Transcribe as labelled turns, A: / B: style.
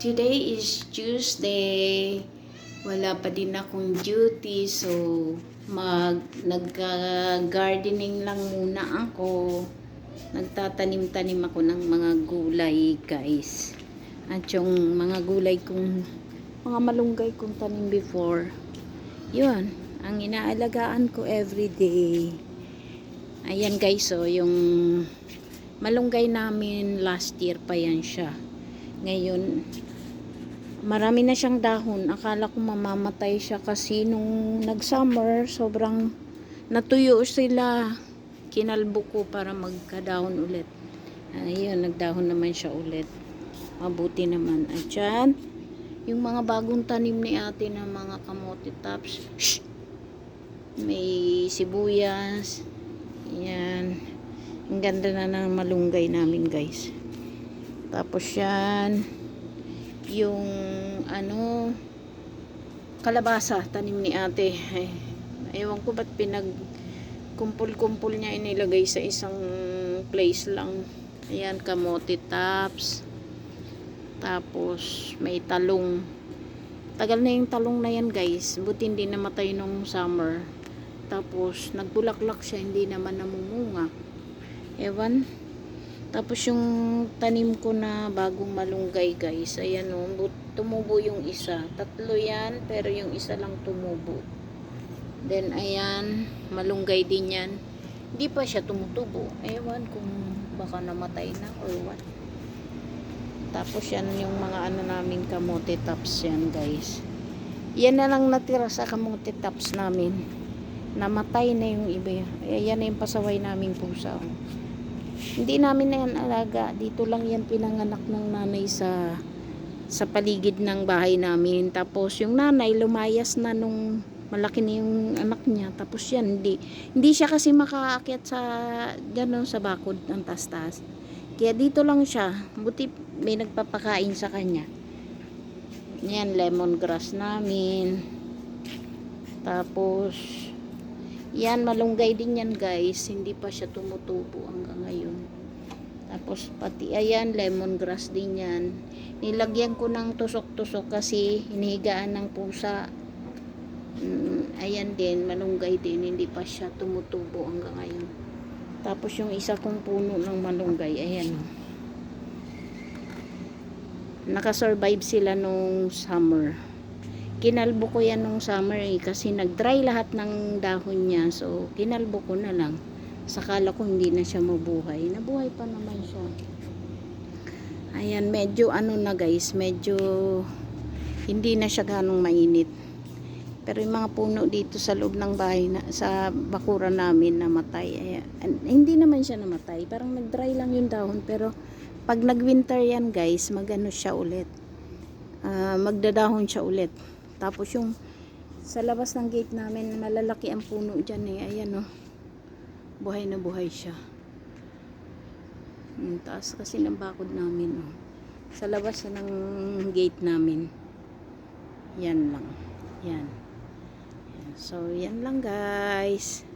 A: Today is Tuesday. Wala pa din akong duty, so nagga-gardening lang muna ako. Nagtatanim-tanim ako ng mga gulay, guys. At yung mga gulay kong mga malunggay kong tanim before, yun ang inaalagaan ko everyday. Ayan guys, so yung malunggay namin last year pa yan siya. Ngayon marami na siyang dahon. Akala ko mamamatay siya kasi nung nag-summer sobrang natuyo sila. Kinalbo ko para magkadahon ulit. Ayun, nagdahon naman siya ulit. Mabuti naman. At dyan, yung mga bagong tanim ni ate na mga kamote tops. Shhh! May sibuyas. Yan. Ang ganda na ng malunggay namin, guys. Tapos yan, yung kalabasa, tanim ni ate. Ewan ko ba't kumpul-kumpul niya inilagay sa isang place lang. Ayan, kamote tops. Tapos may talong. Tagal na yung talong na yan, guys. Buti hindi namatay nung summer. Tapos nagbulaklak siya, hindi naman namumunga. Ewan. Tapos yung tanim ko na bagong malunggay, guys, ayan o, tumubo yung isa. Tatlo yan, pero yung isa lang tumubo. Then ayan, malunggay din yan. Hindi pa siya tumutubo. Ewan kung baka namatay na or what. Tapos yan yung mga naming kamote tops yan, guys. Yan na lang natira sa kamote tops namin. Namatay na yung iba. Ayan na yung pasaway naming pusa. Hindi namin na yan alaga. Dito lang yan pinanganak ng nanay sa paligid ng bahay namin. Tapos yung nanay lumayas na nung malaki na yung anak niya. Tapos yan, hindi siya kasi makaakyat sa gano'n sa bakod ng tastas. Kaya dito lang siya. Buti may nagpapakain sa kanya. Yan, lemongrass namin. Tapos yan, malunggay din yan, guys. Hindi pa siya tumutubo hanggang ngayon. Tapos pati ayan, lemongrass din yan. Nilagyan ko ng tusok-tusok kasi hinihigaan ng pusa. Ayan din, malunggay din. Hindi pa siya tumutubo hanggang ngayon. Tapos yung isa kong puno ng malunggay, ayan. Nakasurvive sila nung summer. Kinalbo ko yan nung summer kasi nag-dry lahat ng dahon niya. So, kinalbo ko na lang. Sakala ko hindi na siya mabuhay. Nabuhay pa naman siya. Ayan, medyo na guys. Medyo hindi na siya ganong mainit. Pero yung mga puno dito sa loob ng bahay, sa bakuran namin, namatay. Ayan, hindi naman siya namatay. Parang nag-dry lang yung dahon. Pero pag nag-winter yan guys, magano siya ulit. Magdadahon siya ulit. Tapos yung sa labas ng gate namin, malalaki ang puno dyan eh. Ayan oh. Buhay na buhay siya. Taas kasi ng bakod namin oh. Sa labas ng gate namin. Yan lang. Yan. So, yan lang guys.